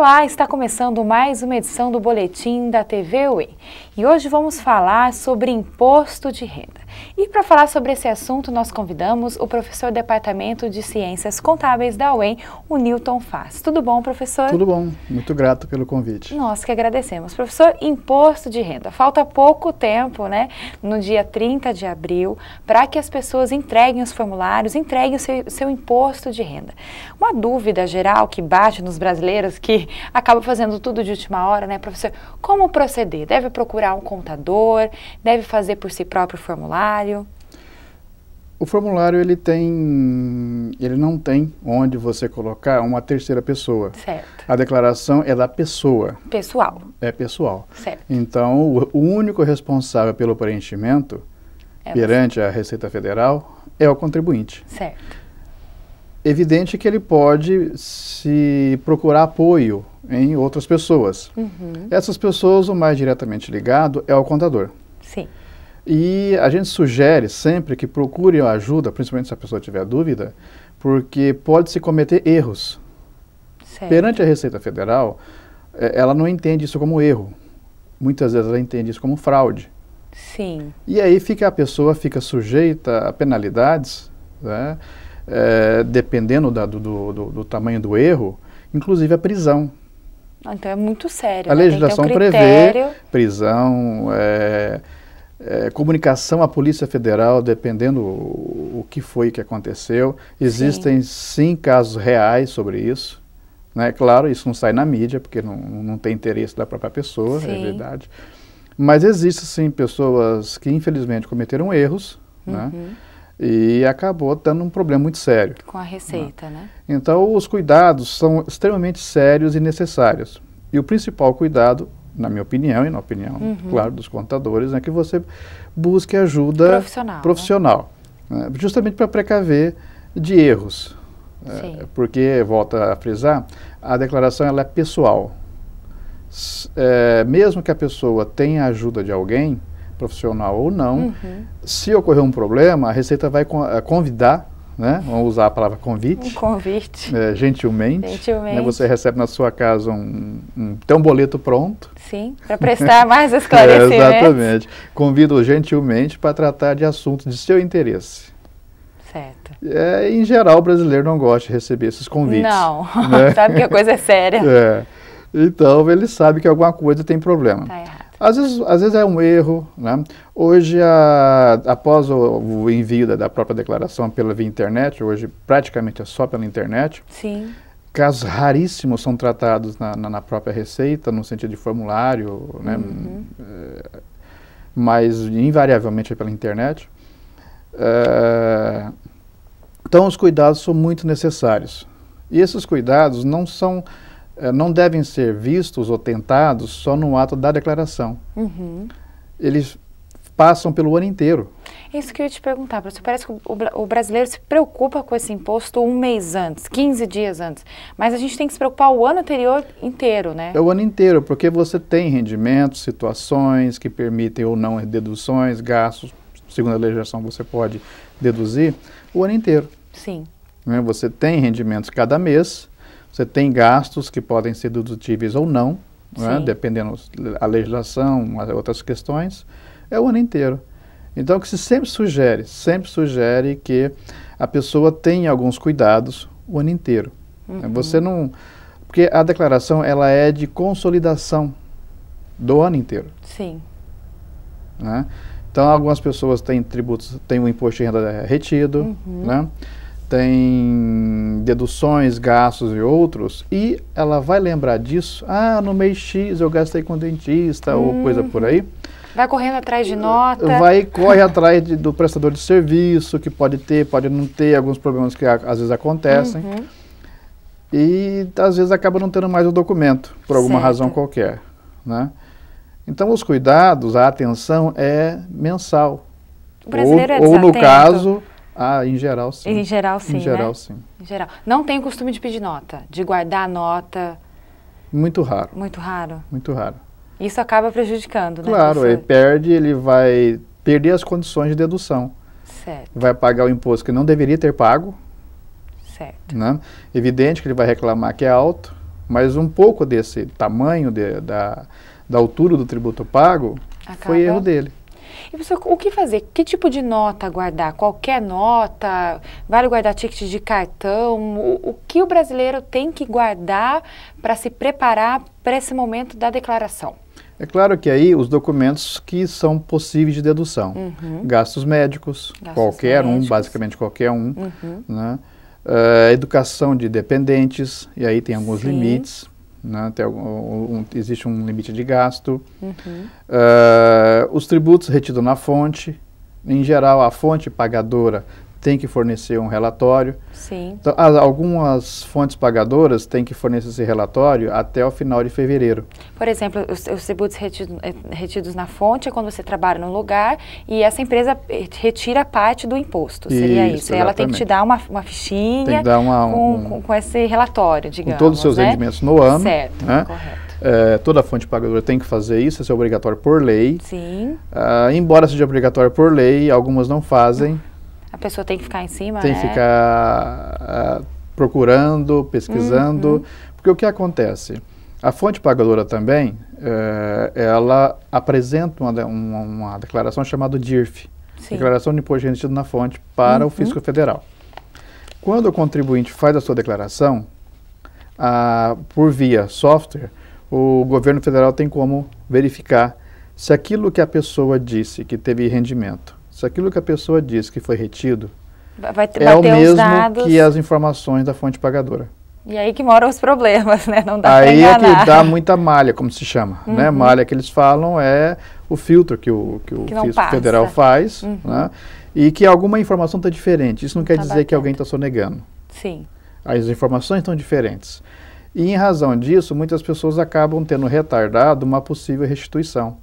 Olá, está começando mais uma edição do Boletim da TV UEM. E hoje vamos falar sobre imposto de renda. E para falar sobre esse assunto, nós convidamos o professor do Departamento de Ciências Contábeis da UEM, o Newton Faz. Tudo bom, professor? Tudo bom, muito grato pelo convite. Nós que agradecemos. Professor, imposto de renda. Falta pouco tempo, né, no dia 30 de abril, para que as pessoas entreguem os formulários, entreguem o seu imposto de renda. Uma dúvida geral que bate nos brasileiros, que acaba fazendo tudo de última hora, né, professor? Como proceder? Deve procurar um contador? Deve fazer por si próprio o formulário? O formulário ele não tem onde você colocar uma terceira pessoa. Certo. A declaração é da pessoa. Pessoal. É pessoal. Certo. Então, o único responsável pelo preenchimento perante a Receita Federal é o contribuinte. Certo. Evidente que ele pode se procurar apoio em outras pessoas. Uhum. Essas pessoas, o mais diretamente ligado é o contador. Sim. E a gente sugere sempre que procure ajuda, principalmente se a pessoa tiver dúvida, porque pode-se cometer erros. Certo. Perante a Receita Federal, ela não entende isso como erro. Muitas vezes ela entende isso como fraude. Sim. E aí a pessoa fica sujeita a penalidades, né, dependendo do tamanho do erro, inclusive a prisão. Então é muito sério. A legislação tem que ter um critério. prevê prisão, comunicação à Polícia Federal, dependendo o que foi que aconteceu. Existem sim casos reais sobre isso, né? Claro, isso não sai na mídia, porque não tem interesse da própria pessoa, é verdade. Mas existem sim pessoas que infelizmente cometeram erros, né? E acabou dando um problema muito sério. Com a Receita, né? Então os cuidados são extremamente sérios e necessários. E o principal cuidado, na minha opinião e na opinião, claro, dos contadores, é que você busque ajuda profissional, né? Justamente para precaver de erros. Porque, volto a frisar, a declaração ela é pessoal. Mesmo que a pessoa tenha a ajuda de alguém, profissional ou não, se ocorrer um problema, a Receita vai convidar, né? Vamos usar a palavra convite. Um convite. Gentilmente. Né? Você recebe na sua casa tem um boleto pronto. Sim, para prestar mais esclarecimentos. Exatamente. Convido gentilmente para tratar de assuntos de seu interesse. Certo. Em geral, o brasileiro não gosta de receber esses convites. Não, né? Sabe que a coisa é séria. Então, ele sabe que alguma coisa tem problema. Tá errado. Às vezes é um erro, né? Hoje, após o envio da própria declaração via internet, hoje praticamente é só pela internet. Sim. Casos raríssimos são tratados na própria Receita, no sentido de formulário, né? Mas invariavelmente é pela internet. Então os cuidados são muito necessários. E esses cuidados não devem ser vistos ou tentados só no ato da declaração. Eles passam pelo ano inteiro. Isso que eu ia te perguntar, professor. Parece que o brasileiro se preocupa com esse imposto um mês antes, 15 dias antes. Mas a gente tem que se preocupar o ano anterior inteiro, né? É o ano inteiro, porque você tem rendimentos, situações que permitem ou não deduções, gastos. Segundo a legislação, você pode deduzir o ano inteiro. Sim. Né? Você tem rendimentos cada mês. Você tem gastos que podem ser dedutíveis ou não, né? Dependendo da legislação, outras questões, é o ano inteiro. Então, o que se sempre sugere que a pessoa tenha alguns cuidados o ano inteiro. Você não... Porque a declaração, ela é de consolidação do ano inteiro. Sim. Né? Então, algumas pessoas têm tributos, têm o imposto de renda retido, né? Tem deduções, gastos e outros, e ela vai lembrar disso, no mês X eu gastei com dentista ou coisa por aí. Vai correndo atrás de nota. Corre atrás do prestador de serviço, que pode ter, pode não ter, alguns problemas que às vezes acontecem. E às vezes acaba não tendo mais o documento, por alguma razão qualquer, né? Então os cuidados, a atenção é mensal. O brasileiro ou no caso... em geral, sim. Em geral, sim, Em geral, né? sim. Em geral. Não tem o costume de pedir nota, de guardar nota? Muito raro. Muito raro? Muito raro. Isso acaba prejudicando, né? Claro, ele vai perder as condições de dedução. Certo. Vai pagar o imposto que não deveria ter pago. Certo. Né? Evidente que ele vai reclamar que é alto, mas um pouco desse tamanho da altura do tributo pago foi erro dele. E professor, o que fazer? Que tipo de nota guardar? Qualquer nota? Vale guardar ticket de cartão? O que o brasileiro tem que guardar para se preparar para esse momento da declaração? É claro que aí os documentos que são possíveis de dedução. Gastos médicos, basicamente qualquer um. Né? Educação de dependentes, e aí tem alguns limites. Né? Existe um limite de gasto. Os tributos retidos na fonte. Em geral, a fonte pagadora tem que fornecer um relatório. Sim. Então, algumas fontes pagadoras têm que fornecer esse relatório até o final de fevereiro. Por exemplo, os tributos retidos na fonte é quando você trabalha num lugar e essa empresa retira parte do imposto, seria isso. E ela tem que te dar uma fichinha tem que dar com esse relatório, digamos. Com todos os seus rendimentos no ano. Certo, né? Correto. Toda fonte pagadora tem que fazer isso, isso é obrigatório por lei. Sim. Embora seja obrigatório por lei, algumas não fazem. A pessoa tem que ficar em cima, Tem que ficar procurando, pesquisando, porque o que acontece? A fonte pagadora também, ela apresenta uma declaração chamada DIRF, Declaração de Imposto de Renda Retido na Fonte, para o Fisco Federal. Quando o contribuinte faz a sua declaração, por via software, o governo federal tem como verificar se aquilo que a pessoa disse que teve rendimento, se aquilo que a pessoa disse que foi retido, é o mesmo que as informações da fonte pagadora. E aí que moram os problemas, né? Não dá pra Aí enganar. É que dá muita malha, como se chama. Né? Malha que eles falam é o filtro que o Fisco Federal faz, né? E que alguma informação está diferente. Isso não quer dizer que alguém está sonegando. Sim. As informações estão diferentes. E em razão disso, muitas pessoas acabam tendo retardado uma possível restituição.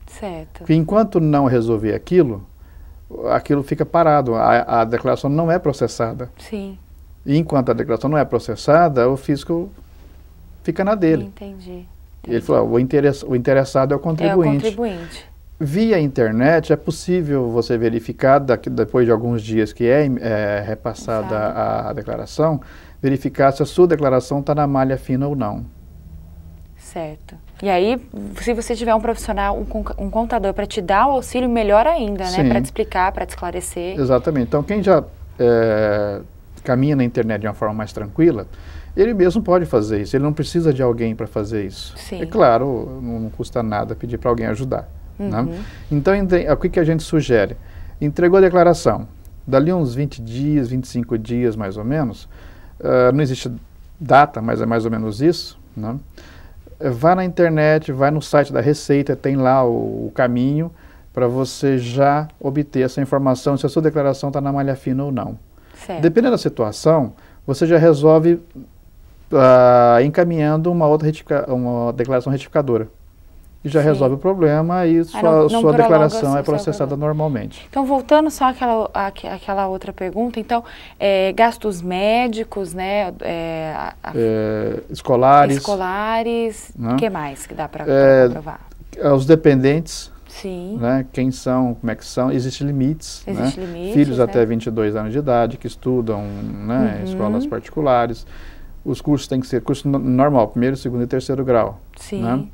Certo. Porque enquanto não resolver aquilo fica parado, a declaração não é processada. Sim. E enquanto a declaração não é processada, o fisco fica na dele. Entendi. Ele falou, o interessado é o contribuinte. É o contribuinte. Via internet é possível você verificar, depois de alguns dias que é repassada a declaração, verificar se a sua declaração está na malha fina ou não. Certo. E aí, se você tiver um profissional, um contador para te dar o auxílio, melhor ainda, né? Para te explicar, para te esclarecer. Exatamente. Então, quem já caminha na internet de uma forma mais tranquila, ele mesmo pode fazer isso. Ele não precisa de alguém para fazer isso. Sim. É claro, não custa nada pedir para alguém ajudar. Né? Então, o que a gente sugere? Entregou a declaração. Dali uns 20 dias, 25 dias mais ou menos, não existe data, mas é mais ou menos isso, né? Vá na internet, vai no site da Receita, tem lá o caminho para você já obter essa informação se a sua declaração está na malha fina ou não. Certo. Dependendo da situação, você já resolve encaminhando uma declaração retificadora. E já resolve o problema e sua declaração é processada normalmente. Então, voltando só àquela outra pergunta, então, gastos médicos, né? Escolares. O que mais que dá para comprovar? Os dependentes. Sim. Né? Quem são, como é que são, existem limites. Existe limites, filhos né? até 22 anos de idade que estudam em escolas particulares. Os cursos têm que ser curso normal, primeiro, segundo e terceiro grau. Sim. Né?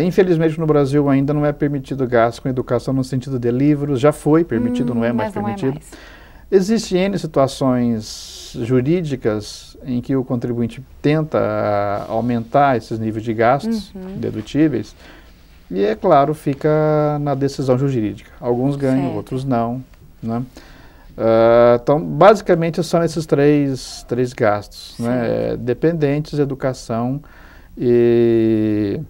Infelizmente no Brasil ainda não é permitido gasto com educação no sentido de livros, já foi permitido, não é mais permitido. Existem N situações jurídicas em que o contribuinte tenta aumentar esses níveis de gastos dedutíveis e, é claro, fica na decisão jurídica. Alguns ganham, outros não. Né? Então, basicamente, são esses três gastos, né? Dependentes, educação e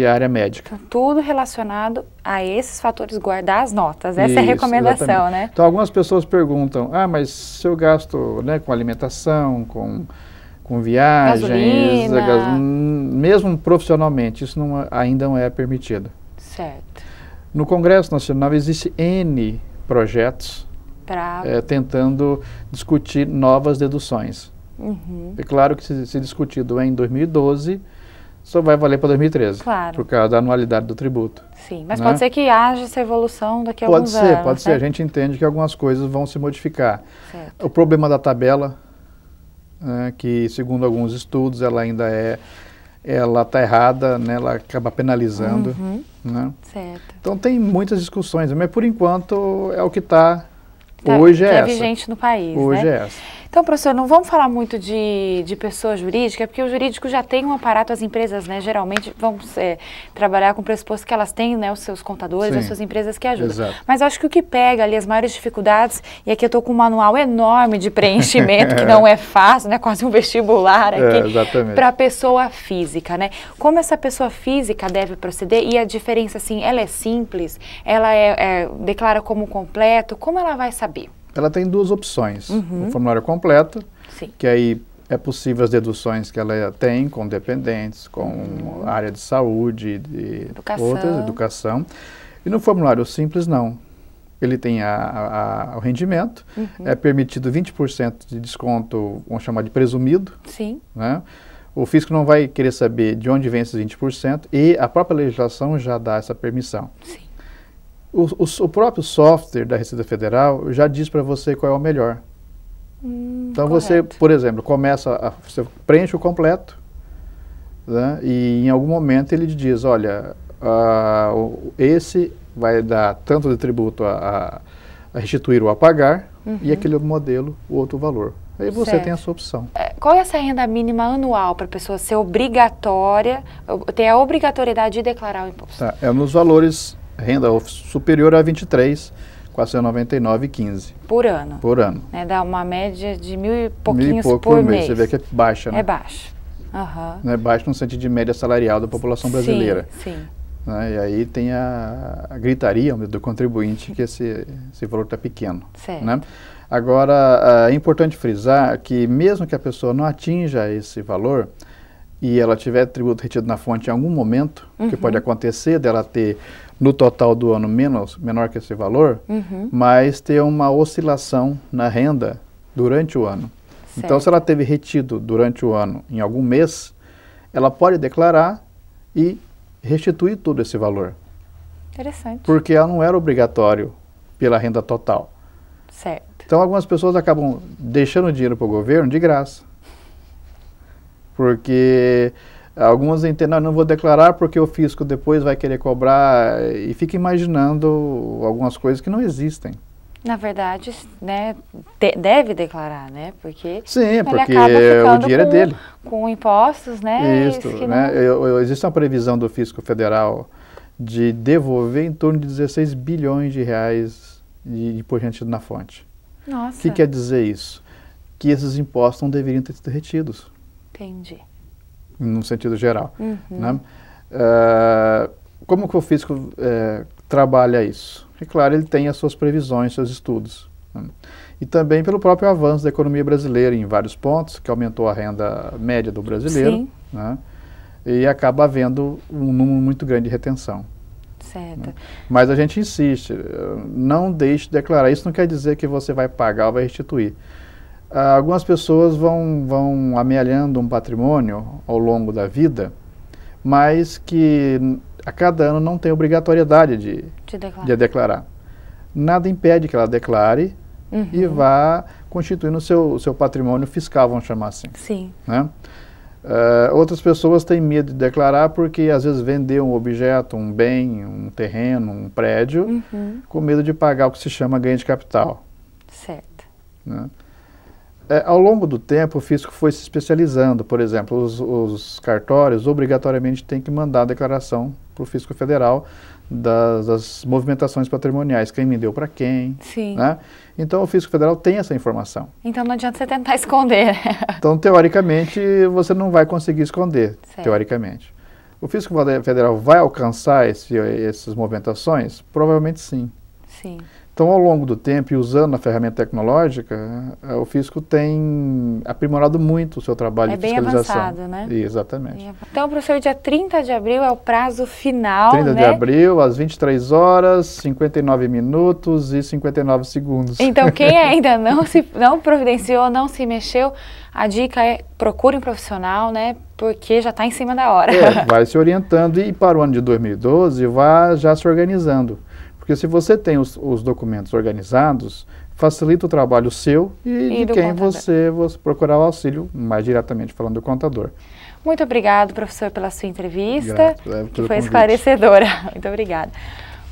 área médica. Então, tudo relacionado a esses fatores, guardar as notas. Essa é a recomendação, exatamente. Né? Então, algumas pessoas perguntam, mas se eu gasto, né, com alimentação, com viagens, mesmo profissionalmente, isso ainda não é permitido. Certo. No Congresso Nacional existe N projetos tentando discutir novas deduções. É claro que se discutido em 2012, só vai valer para 2013, por causa da anualidade do tributo. Sim, mas pode ser que haja essa evolução daqui a alguns anos. Pode ser. A gente entende que algumas coisas vão se modificar. Certo. O problema da tabela, né, que segundo alguns estudos ela ainda ela está errada, né, ela acaba penalizando. Né? Certo. Então tem muitas discussões, mas por enquanto é o que está, hoje é essa. Vigente no país, hoje né? é essa. Então, professor, não vamos falar muito de pessoa jurídica, porque o jurídico já tem um aparato, as empresas, né, geralmente vão trabalhar com o pressuposto que elas têm, né, os seus contadores, Sim, as suas empresas que ajudam. exato. Mas acho que o que pega ali as maiores dificuldades, e aqui eu estou com um manual enorme de preenchimento, que não é fácil, né, quase um vestibular aqui, para a pessoa física, né? Como essa pessoa física deve proceder, e a diferença, assim, ela é simples, ela declara como completo, como ela vai saber? Ela tem duas opções, o formulário completo, Sim. que aí é possível as deduções que ela tem com dependentes, com área de saúde, de educação. E no formulário simples, não. Ele tem o rendimento, é permitido 20% de desconto, vamos chamar de presumido. Sim. Né? O fisco não vai querer saber de onde vem esses 20% e a própria legislação já dá essa permissão. Sim. O próprio software da Receita Federal já diz para você qual é o melhor. Então você, por exemplo, você preenche o completo, né, e em algum momento ele diz, olha, esse vai dar tanto de tributo a restituir ou a pagar, e aquele modelo, o outro valor. Aí você tem a sua opção. Qual é essa renda mínima anual para a pessoa ser obrigatória, ter a obrigatoriedade de declarar o imposto? Tá, é nos valores... Renda superior a 23.499,15. Por ano? Por ano. Dá uma média de 1.000 e pouquinhos por mês. Você vê que é baixa, né? É baixa. É baixa no sentido de média salarial da população brasileira. Sim. Né? E aí tem a gritaria do contribuinte que esse valor está pequeno. Certo. Né? Agora, é importante frisar que mesmo que a pessoa não atinja esse valor, e ela tiver tributo retido na fonte em algum momento, que pode acontecer dela ter no total do ano menor que esse valor, mas ter uma oscilação na renda durante o ano. Certo. Então, se ela teve retido durante o ano em algum mês, ela pode declarar e restituir todo esse valor. Interessante. Porque ela não era obrigatório pela renda total. Certo. Então, algumas pessoas acabam deixando dinheiro para o governo de graça. Porque alguns entendem, não vou declarar porque o fisco depois vai querer cobrar e fica imaginando algumas coisas que não existem. Na verdade, né, deve declarar, né? Porque sim, porque o dinheiro é dele. Com impostos, né? Isso, né? Existe uma previsão do Fisco Federal de devolver em torno de 16 bilhões de reais de imposto retido na fonte. Nossa. O que quer dizer isso? Que esses impostos não deveriam ter sido retidos. Entendi. No sentido geral. Né? Como que o fisco trabalha isso? É claro, ele tem as suas previsões, seus estudos. Né? E também pelo próprio avanço da economia brasileira em vários pontos, que aumentou a renda média do brasileiro. Sim. Né? E acaba havendo um número muito grande de retenção. Certo. Né? Mas a gente insiste, não deixe de declarar. Isso não quer dizer que você vai pagar ou vai restituir. Algumas pessoas vão amealhando um patrimônio ao longo da vida, mas que a cada ano não tem obrigatoriedade de declarar. Nada impede que ela declare e vá constituindo o seu patrimônio fiscal, vamos chamar assim. Sim. Né? Outras pessoas têm medo de declarar porque às vezes vendeu um objeto, um bem, um terreno, um prédio, com medo de pagar o que se chama ganho de capital. Certo. Né? Ao longo do tempo, o fisco foi se especializando. Por exemplo, os cartórios obrigatoriamente têm que mandar a declaração para o fisco federal das movimentações patrimoniais, quem me deu para quem. Sim. Né? Então, o fisco federal tem essa informação. Então, não adianta você tentar esconder. Então, teoricamente, você não vai conseguir esconder, certo. Teoricamente. O fisco federal vai alcançar essas movimentações? Provavelmente sim. Sim. Então, ao longo do tempo e usando a ferramenta tecnológica, o fisco tem aprimorado muito o seu trabalho de fiscalização. É bem avançado, né? Exatamente. Então, professor, dia 30 de abril é o prazo final, 30 de abril, às 23 horas, 59 minutos e 59 segundos. Então, quem ainda não providenciou, não se mexeu, a dica é procure um profissional, né? Porque já está em cima da hora. Vai se orientando e para o ano de 2012 vá já se organizando. Porque se você tem os documentos organizados, facilita o trabalho seu e de quem contador. você procurar o auxílio, mais diretamente falando do contador. Muito obrigado, professor, pela sua entrevista, que foi esclarecedora. Muito obrigada.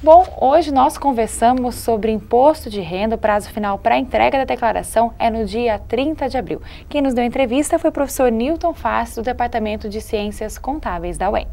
Bom, hoje nós conversamos sobre imposto de renda. O prazo final para a entrega da declaração é no dia 30 de abril. Quem nos deu a entrevista foi o professor Newton Fassi, do Departamento de Ciências Contábeis da UEM.